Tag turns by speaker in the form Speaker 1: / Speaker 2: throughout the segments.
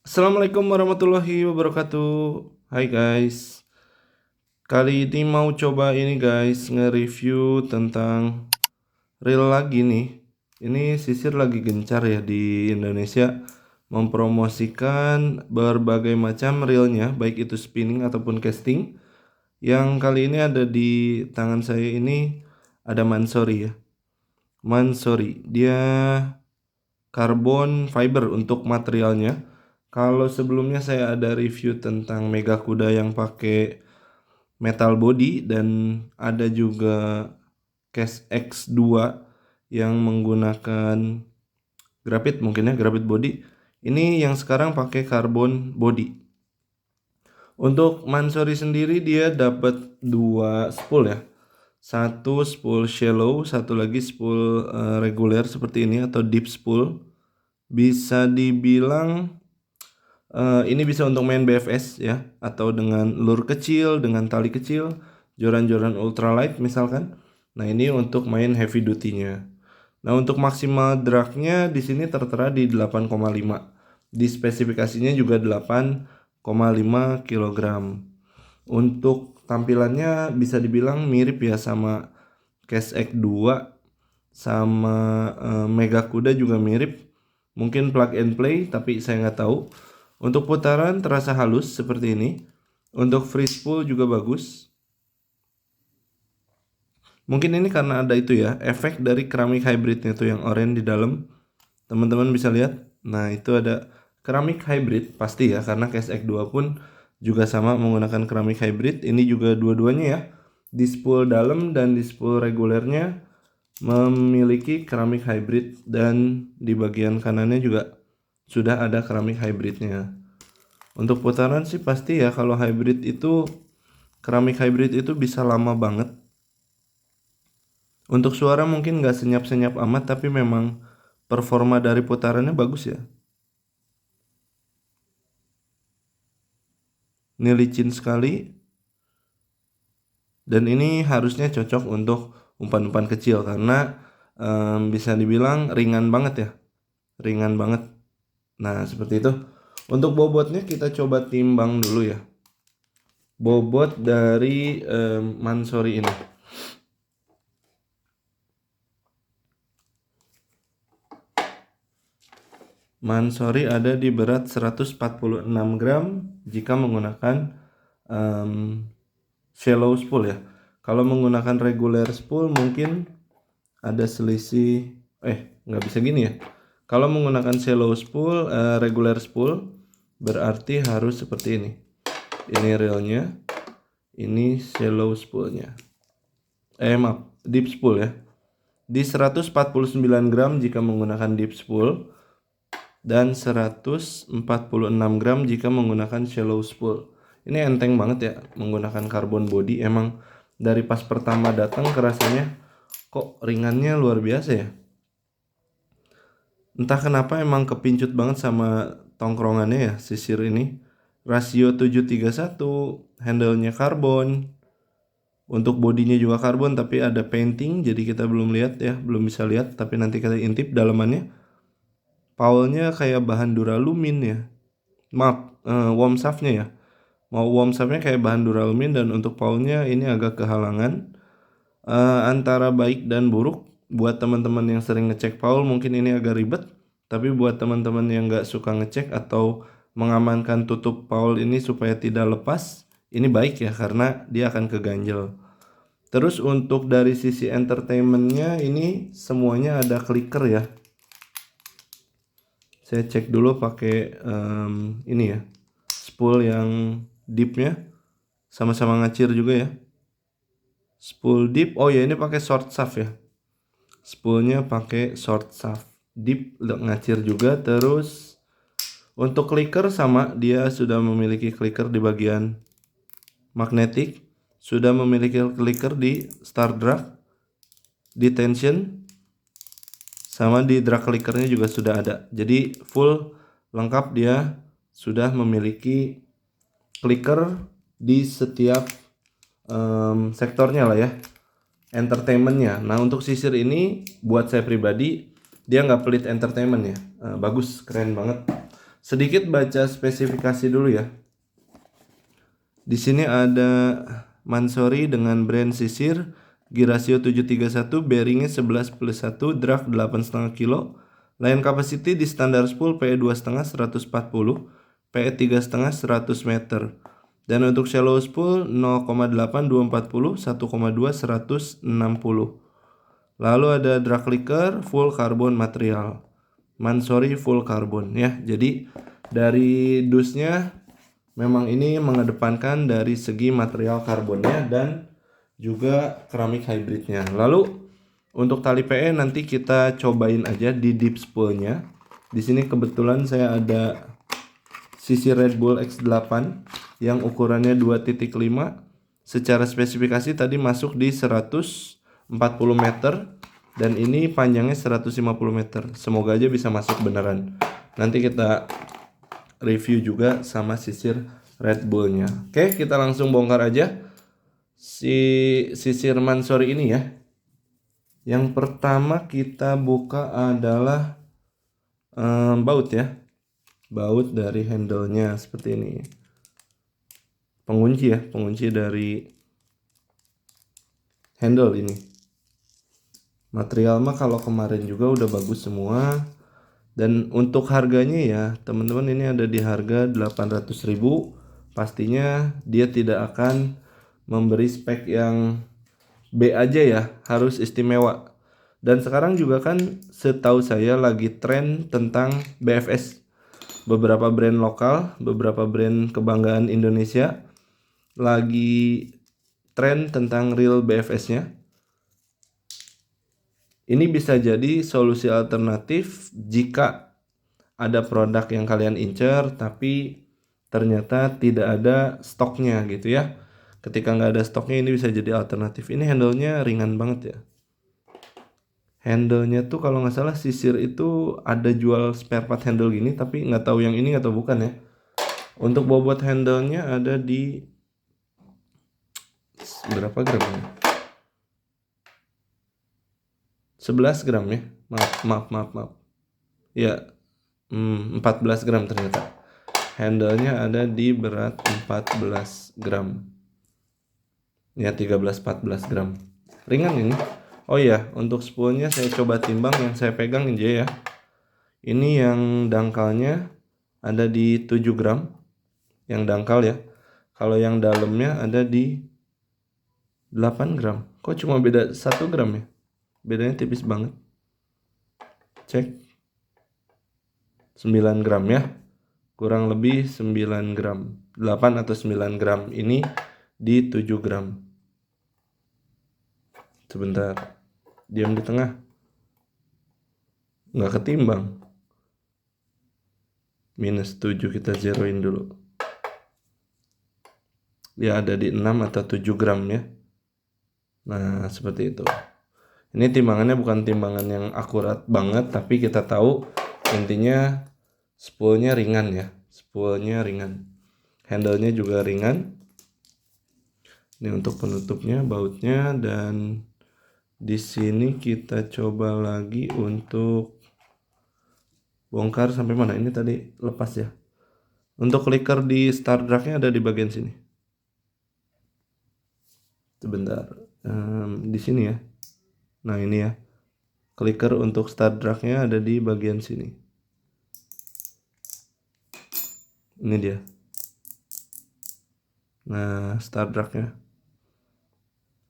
Speaker 1: Assalamualaikum warahmatullahi wabarakatuh. Hai guys, kali ini mau coba ini guys, nge-review tentang reel lagi nih. Ini Sisir lagi gencar ya di Indonesia mempromosikan berbagai macam reelnya, baik itu spinning ataupun casting. Yang kali ini ada di tangan saya ini ada Mansory ya. Mansory, dia carbon fiber untuk materialnya. Kalau sebelumnya saya ada review tentang Mega Kuda yang pakai metal body dan ada juga Case X2 yang menggunakan grafit mungkin ya, grafit body. Ini yang sekarang pakai carbon body. Untuk Mansory sendiri dia dapat dua spool ya. Satu spool shallow, satu lagi spool reguler seperti ini atau deep spool. Bisa dibilang ini bisa untuk main BFS ya, atau dengan lure kecil, dengan tali kecil, joran-joran ultralight misalkan. Nah, ini untuk main heavy duty-nya. Nah, untuk maksimal drag-nya di sini tertera di 8,5. Di spesifikasinya juga 8,5 kg. Untuk tampilannya bisa dibilang mirip ya sama Case X2 sama Mega Kuda juga mirip. Mungkin plug and play tapi saya nggak tahu. Untuk putaran terasa halus seperti ini. Untuk free spool juga bagus. Mungkin ini karena ada itu ya, efek dari keramik hybridnya tuh yang oranye di dalam. Teman-teman bisa lihat. Nah, itu ada keramik hybrid pasti ya, karena Case X2 pun juga sama menggunakan keramik hybrid. Ini juga dua-duanya ya. Di spool dalam dan di spool regulernya memiliki keramik hybrid dan di bagian kanannya juga sudah ada keramik hybridnya. Untuk putaran sih pasti ya, kalau hybrid itu keramik hybrid itu bisa lama banget. Untuk suara mungkin nggak senyap-senyap amat, tapi memang performa dari putarannya bagus ya. Ini licin sekali. Dan ini harusnya cocok untuk umpan-umpan kecil karena bisa dibilang ringan banget ya. Ringan banget. Nah, seperti itu. Untuk bobotnya kita coba timbang dulu ya. Bobot dari Mansory ini. Mansory ada di berat 146 gram jika menggunakan shallow spool ya. Kalau menggunakan regular spool mungkin ada selisih, nggak bisa gini ya. Kalau menggunakan shallow spool, regular spool berarti harus seperti ini. Ini reelnya, ini shallow spoolnya. Maaf, deep spool ya. Di 149 gram jika menggunakan deep spool dan 146 gram jika menggunakan shallow spool. Ini enteng banget ya menggunakan carbon body. Emang dari pas pertama datang kerasanya kok ringannya luar biasa ya. Entah kenapa emang kepincut banget sama tongkrongannya ya Sisir ini. Rasio 7:1, handle-nya karbon. Untuk bodinya juga karbon tapi ada painting, jadi kita belum lihat ya, belum bisa lihat, tapi nanti kita intip dalamannya. Paulnya kayak bahan duralumin ya. Maaf, worm shaft-nya ya. Mau worm shaft-nya kayak bahan duralumin dan untuk paulnya ini agak kehalangan. Antara baik dan buruk. Buat teman-teman yang sering ngecek paul mungkin ini agak ribet. Tapi buat teman-teman yang nggak suka ngecek atau mengamankan tutup paul ini supaya tidak lepas, ini baik ya karena dia akan keganjel. Terus untuk dari sisi entertainmentnya ini semuanya ada clicker ya. Saya cek dulu pakai ini ya, spool yang deepnya sama-sama ngacir juga ya. Spool deep, oh ya ini pakai short shaft ya. Spoolnya pakai short shaft, deep ngacir juga. Terus untuk clicker sama, dia sudah memiliki clicker di bagian magnetik, sudah memiliki clicker di start drag, di tension, sama di drag clickernya juga sudah ada. Jadi full lengkap, dia sudah memiliki clicker di setiap sektornya lah ya, entertainmentnya. Nah untuk Sisir ini buat saya pribadi dia nggak pelit entertainment ya. Bagus, keren banget. Sedikit baca spesifikasi dulu ya. Di sini ada Mansory dengan brand sisir, gear ratio 731, bearingnya 11+1, draft 8,5 kilo. Line capacity di standar spool PE 2,5 140, PE 3,5 100 meter. Dan untuk shallow spool 0,8 240, 1,2 160. Lalu ada drag licker full carbon material. Mansory full carbon ya. Jadi dari dusnya memang ini mengedepankan dari segi material karbonnya dan juga keramik hybridnya. Lalu untuk tali PE nanti kita cobain aja di deep spoolnya. Di sini kebetulan saya ada sisi Red Bull X8 yang ukurannya 2.5. Secara spesifikasi tadi masuk di 140 meter dan ini panjangnya 150 meter. Semoga aja bisa masuk beneran. Nanti kita review juga sama sisir Red Bullnya. Oke, kita langsung bongkar aja si sisir Mansory ini ya. Yang pertama kita buka adalah baut ya. Baut dari handle-nya seperti ini. Pengunci ya, pengunci dari handle ini. Material mah kalau kemarin juga udah bagus semua. Dan untuk harganya ya teman-teman, ini ada di harga 800.000. Pastinya dia tidak akan memberi spek yang B aja ya, harus istimewa. Dan sekarang juga kan setahu saya lagi tren tentang BFS. Beberapa brand lokal, beberapa brand kebanggaan Indonesia lagi tren tentang real BFS-nya. Ini bisa jadi solusi alternatif jika ada produk yang kalian incer tapi ternyata tidak ada stoknya gitu ya. Ketika nggak ada stoknya ini bisa jadi alternatif. Ini handle-nya ringan banget ya. Handle-nya tuh kalau nggak salah sisir itu ada jual spare part handle gini, tapi nggak tahu yang ini atau bukan ya. Untuk bobot handle-nya ada di berapa gram ya? 11 gram ya. Maaf. Ya, 14 gram ternyata. Handle-nya ada di berat 14 gram. Ya, 13-14 gram. Ringan ini. Oh iya, untuk spoolnya saya coba timbang, yang saya pegang aja ya. Ini yang dangkalnya ada di 7 gram. Yang dangkal ya. Kalau yang dalamnya ada di 8 gram. Kok cuma beda 1 gram ya? Bedanya tipis banget. Cek. 9 gram ya. Kurang lebih 9 gram. 8 atau 9 gram. Ini di 7 gram. Sebentar. Diam di tengah. Nggak ketimbang. Minus 7 kita zeroin dulu. Ya ada di 6 atau 7 gram ya. Nah seperti itu. Ini timbangannya bukan timbangan yang akurat banget, tapi kita tahu intinya spoolnya ringan ya. Spoolnya ringan. Handle-nya juga ringan. Ini untuk penutupnya, bautnya, dan di sini kita coba lagi untuk bongkar sampai mana. Ini tadi lepas ya. Untuk clicker di start drag-nya ada di bagian sini. Sebentar. Di sini ya. Nah ini ya, clicker untuk start drag-nya ada di bagian sini. Ini dia. Nah start drag-nya.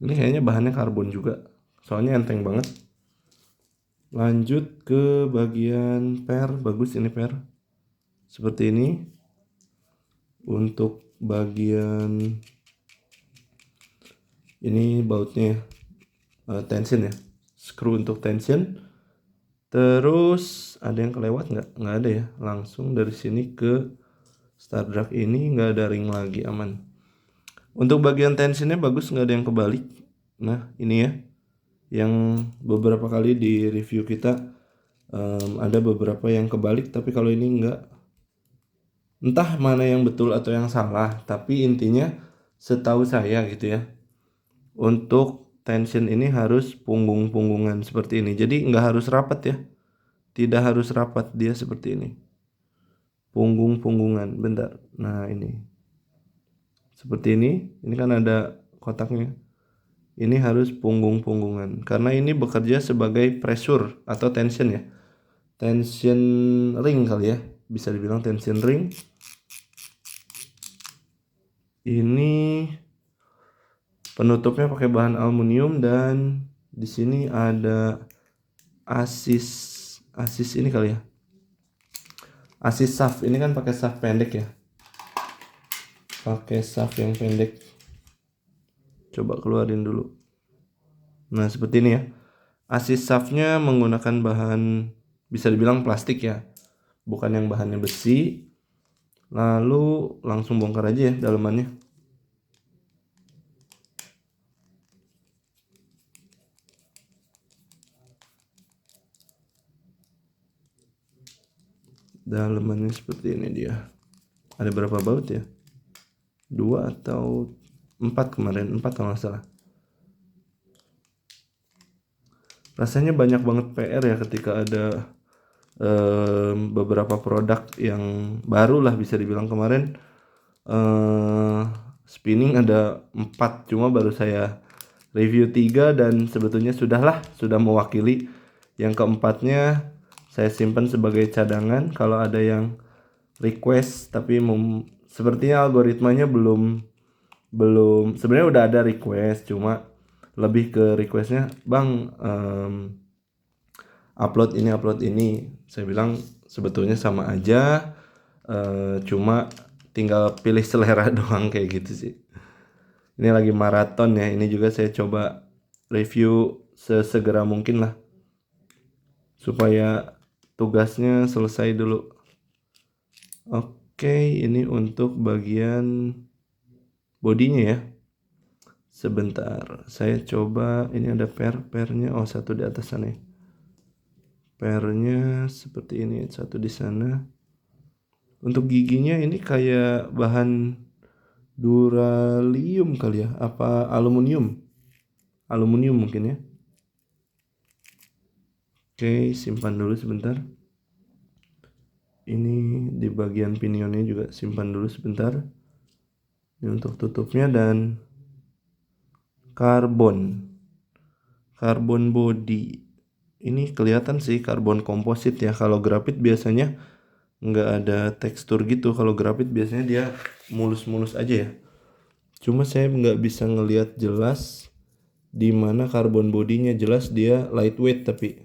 Speaker 1: Ini kayaknya bahannya karbon juga, soalnya enteng banget. Lanjut ke bagian per, bagus ini per. Seperti ini. Untuk bagian ini bautnya tension ya. Screw untuk tension. Terus ada yang kelewat nggak? Nggak ada ya. Langsung dari sini ke start drag ini nggak ada ring lagi, aman. Untuk bagian tensionnya bagus, nggak ada yang kebalik. Nah ini ya, yang beberapa kali di review kita ada beberapa yang kebalik, tapi kalau ini nggak. Entah mana yang betul atau yang salah, tapi intinya setahu saya gitu ya, untuk tension ini harus punggung-punggungan seperti ini. Jadi nggak harus rapat ya. Tidak harus rapat, dia seperti ini. punggung-punggungan. Bentar. Nah, ini. Seperti ini kan ada kotaknya. Ini harus punggung-punggungan karena ini bekerja sebagai pressure atau tension ya. Tension ring kali ya. Bisa dibilang tension ring. Ini penutupnya pakai bahan aluminium dan di sini ada asis ini kali ya. Asis shaft ini kan pakai shaft pendek ya. Pakai shaft yang pendek. Coba keluarin dulu. Nah, seperti ini ya. Asis shaftnya menggunakan bahan bisa dibilang plastik ya. Bukan yang bahannya besi. Lalu langsung bongkar aja ya dalemannya. Dalemannya seperti ini dia. Ada berapa baut ya? 2 atau 4 kemarin, 4 kalau nggak salah. Rasanya banyak banget PR ya ketika ada beberapa produk yang baru lah bisa dibilang. Kemarin spinning ada 4, cuma baru saya review 3 dan sebetulnya sudah mewakili. Yang keempatnya saya simpan sebagai cadangan kalau ada yang request, tapi sepertinya algoritmanya belum sebenarnya udah ada request, cuma lebih ke requestnya bang upload ini. Saya bilang sebetulnya sama aja, cuma tinggal pilih selera doang kayak gitu sih. Ini lagi maraton ya, ini juga saya coba review sesegera mungkin lah supaya tugasnya selesai dulu. Oke, ini untuk bagian bodinya ya. Sebentar, saya coba. Ini ada pernya. Oh, satu di atas sana ya. Pernya seperti ini, satu di sana. Untuk giginya ini kayak bahan duralium kali ya, apa aluminium? Aluminium mungkin ya. Oke, simpan dulu sebentar. Ini di bagian pinionnya juga simpan dulu sebentar. Ini untuk tutupnya dan karbon body. Ini kelihatan sih karbon komposit ya. Kalau grafit biasanya nggak ada tekstur gitu. Kalau grafit biasanya dia mulus-mulus aja ya. Cuma saya nggak bisa ngelihat jelas di mana karbon bodinya. Jelas dia lightweight, tapi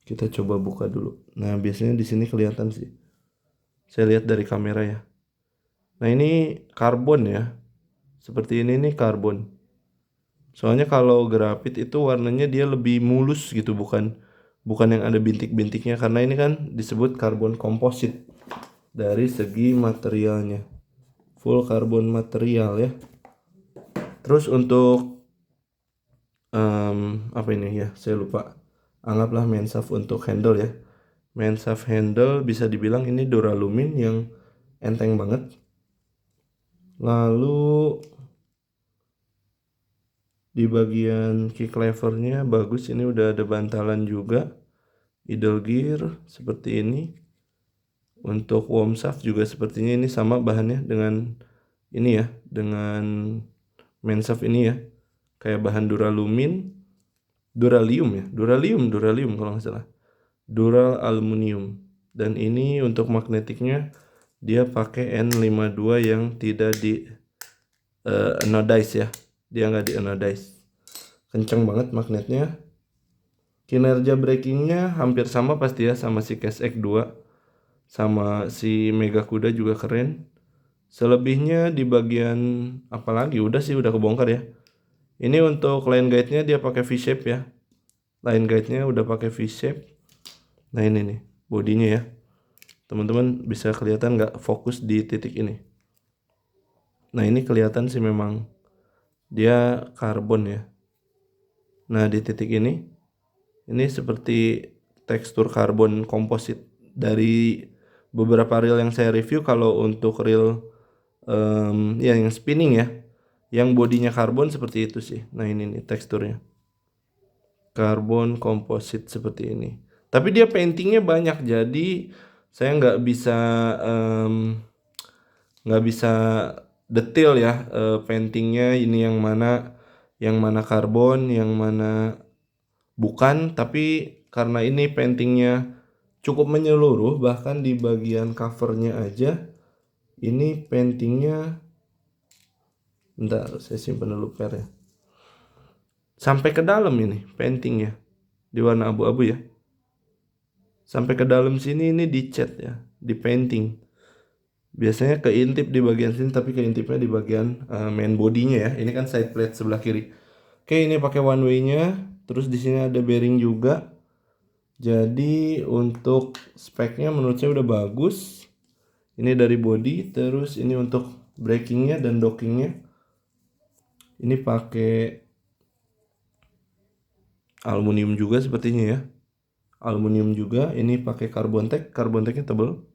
Speaker 1: kita coba buka dulu. Nah, biasanya di sini kelihatan sih. Saya lihat dari kamera ya. Nah, ini karbon ya. Seperti ini nih karbon. Soalnya kalau grafit itu warnanya dia lebih mulus gitu, bukan yang ada bintik-bintiknya, karena ini kan disebut karbon komposit. Dari segi materialnya full karbon material ya. Terus untuk apa ini ya, saya lupa. Anggaplah main shaft untuk handle ya. Main shaft handle bisa dibilang ini duralumin yang enteng banget. Lalu di bagian kick levernya bagus, ini udah ada bantalan juga. Idle gear seperti ini. Untuk worm shaft juga sepertinya ini sama bahannya dengan ini ya, dengan main shaft ini ya. Kayak bahan duralium kalau nggak salah. Dural aluminium. Dan ini untuk magnetiknya dia pakai N52 yang tidak di anodize ya. Dia nggak di anodize. Kenceng banget magnetnya. Kinerja brakingnya hampir sama pasti ya sama si Case X2. Sama si Mega Kuda juga keren. Selebihnya di bagian apalagi udah kebongkar ya. Ini untuk line guide-nya dia pakai V-shape ya. Line guide-nya udah pakai V-shape. Nah, ini nih bodinya ya. Teman-teman bisa kelihatan nggak fokus di titik ini? Nah, ini kelihatan sih memang dia karbon ya. Nah, di titik ini seperti tekstur karbon komposit. Dari beberapa reel yang saya review, kalau untuk reel ya yang spinning ya, yang bodinya karbon seperti itu sih. Nah, ini nih teksturnya karbon komposit seperti ini. Tapi dia paintingnya banyak, jadi Saya nggak bisa detail ya, paintingnya ini yang mana karbon, yang mana bukan. Tapi karena ini paintingnya cukup menyeluruh, bahkan di bagian covernya aja ini paintingnya, bentar saya simpan dulu per ya, sampai ke dalam ini paintingnya di warna abu-abu ya, sampai ke dalam sini ini dicat ya, di painting. Biasanya keintip di bagian sini, tapi keintipnya di bagian main bodinya ya. Ini kan side plate sebelah kiri. Oke, ini pakai one way-nya. Terus di sini ada bearing juga. Jadi untuk speknya menurut saya udah bagus. Ini dari body. Terus ini untuk brakingnya dan dockingnya. Ini pakai aluminium juga sepertinya ya. Aluminium juga. Ini pakai carbon tech. Carbon technya tebal.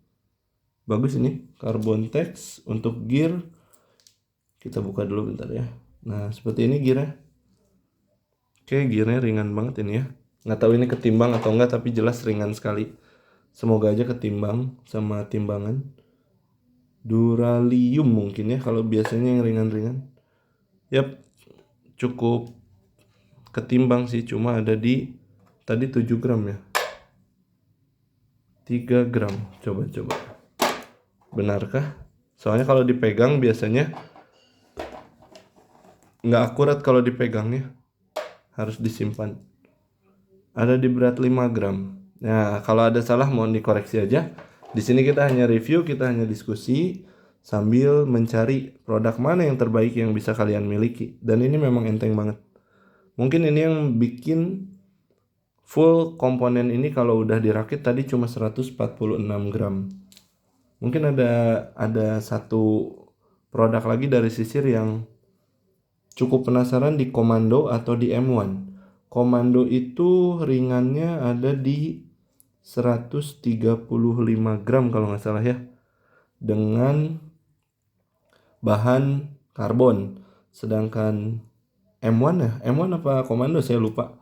Speaker 1: Bagus ini. Carbon tech untuk gear. Kita buka dulu bentar ya. Nah, seperti ini gearnya. Oke, gearnya ringan banget ini ya. Nggak tahu ini ketimbang atau enggak, tapi jelas ringan sekali. Semoga aja ketimbang sama timbangan. Duralium mungkin ya, kalau biasanya yang ringan-ringan. Yap, cukup ketimbang sih, cuma ada di tadi 7 gram ya. 3 gram, coba-coba. Benarkah? Soalnya kalau dipegang biasanya nggak akurat kalau dipegangnya. Harus disimpan. Ada di berat 5 gram. Nah, kalau ada salah mohon dikoreksi aja. Di sini kita hanya review, kita hanya diskusi sambil mencari produk mana yang terbaik yang bisa kalian miliki. Dan ini memang enteng banget. Mungkin ini yang bikin full komponen ini kalau udah dirakit tadi cuma 146 gram. Mungkin ada satu produk lagi dari Sisir yang cukup penasaran di Komando atau di M1. Komando itu ringannya ada di 135 gram kalau nggak salah ya, dengan bahan karbon. Sedangkan M1 ya, M1 apa Komando saya lupa,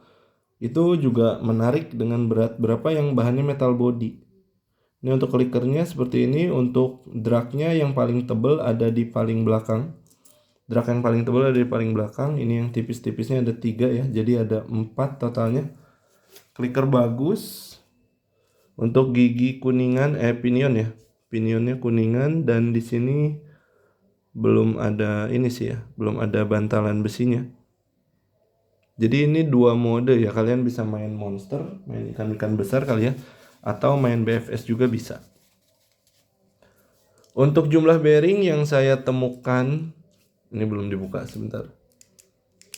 Speaker 1: itu juga menarik dengan berat berapa yang bahannya metal body. Ini untuk clickernya seperti ini. Untuk dragnya yang paling tebal ada di paling belakang. Drag yang paling tebal ada di paling belakang. Ini yang tipis-tipisnya ada 3 ya, jadi ada 4 totalnya. Clicker bagus. Untuk gigi kuningan, pinion ya, pinionnya kuningan. Dan di sini belum ada ini sih ya, belum ada bantalan besinya. Jadi ini 2 mode ya, kalian bisa main monster, main ikan-ikan besar kali ya, atau main BFS juga bisa. Untuk jumlah bearing yang saya temukan, ini belum dibuka sebentar.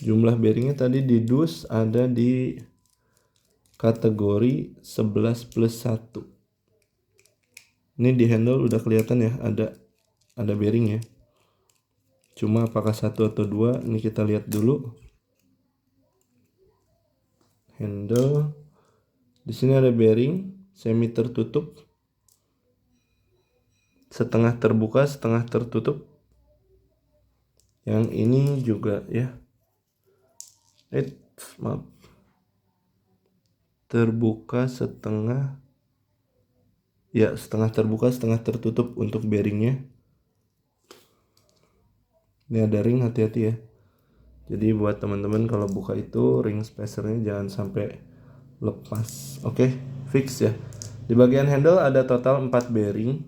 Speaker 1: Jumlah bearingnya tadi di dus ada di kategori 11+1. Ini di handle udah kelihatan ya, ada bearing ya. Cuma apakah 1 atau 2, ini kita lihat dulu. Handle. Di sini ada bearing semi tertutup, setengah terbuka, setengah tertutup. Yang ini juga ya. Maaf. Terbuka setengah. Ya, setengah terbuka, setengah tertutup untuk bearingnya. Ini ada ring, hati-hati ya. Jadi buat teman-teman kalau buka itu ring spacernya jangan sampai lepas. Oke, fix ya. Di bagian handle ada total 4 bearing.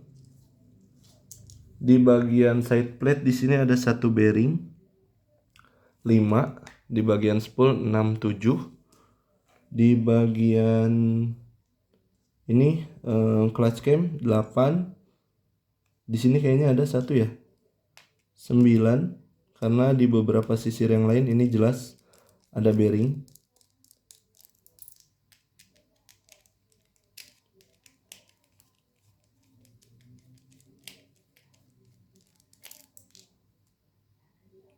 Speaker 1: Di bagian side plate di sini ada 1 bearing 5. Di bagian spool 6, 7. Di bagian ini clutch cam 8. Di sini kayaknya ada 1 ya, 9. Karena di beberapa sisir yang lain ini jelas ada bearing.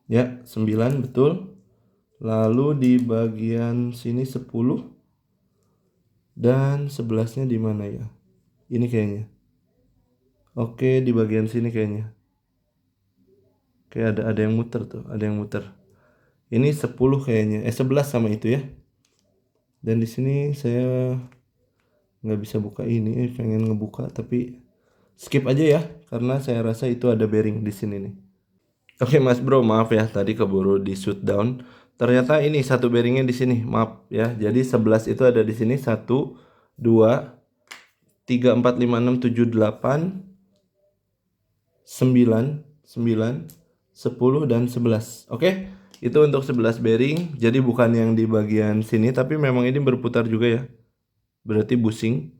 Speaker 1: Ya, 9 betul. Lalu di bagian sini 10. Dan 11-nya di mana ya? Ini kayaknya. Oke, di bagian sini kayaknya. Oke, ada yang muter tuh, ada yang muter. Ini 10 kayaknya. 11 sama itu ya. Dan di sini saya nggak bisa buka ini, pengen ngebuka tapi skip aja ya, karena saya rasa itu ada bearing di sini nih. Oke Mas Bro, maaf ya tadi keburu di shoot down. Ternyata ini satu bearingnya di sini, maaf ya. Jadi 11 itu ada di sini 1, 2, 3, 4, 5, 6, 7, 8, 9, 9, 10 dan 11. Oke, itu untuk 11 bearing. Jadi bukan yang di bagian sini, tapi memang ini berputar juga ya. Berarti busing.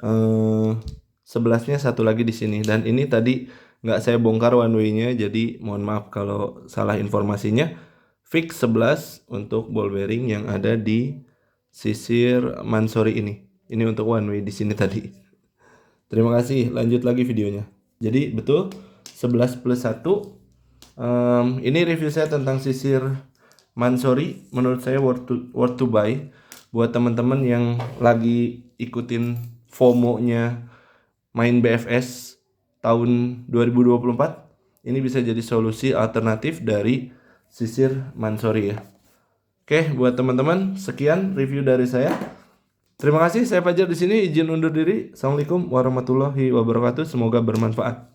Speaker 1: 11-nya satu lagi di sini. Dan ini tadi nggak saya bongkar one way-nya, jadi mohon maaf kalau salah informasinya. Fix 11 untuk ball bearing yang ada di sisir mansori ini. Ini untuk one way di sini tadi. Terima kasih, lanjut lagi videonya. Jadi betul 11 plus 1. Ini review saya tentang sisir mansori. Menurut saya worth to buy buat teman-teman yang lagi ikutin FOMO-nya main BFS tahun 2024. Ini bisa jadi solusi alternatif dari sisir mansori ya. Oke, buat teman-teman, sekian review dari saya. Terima kasih, saya Fajar di sini izin undur diri. Assalamualaikum warahmatullahi wabarakatuh. Semoga bermanfaat.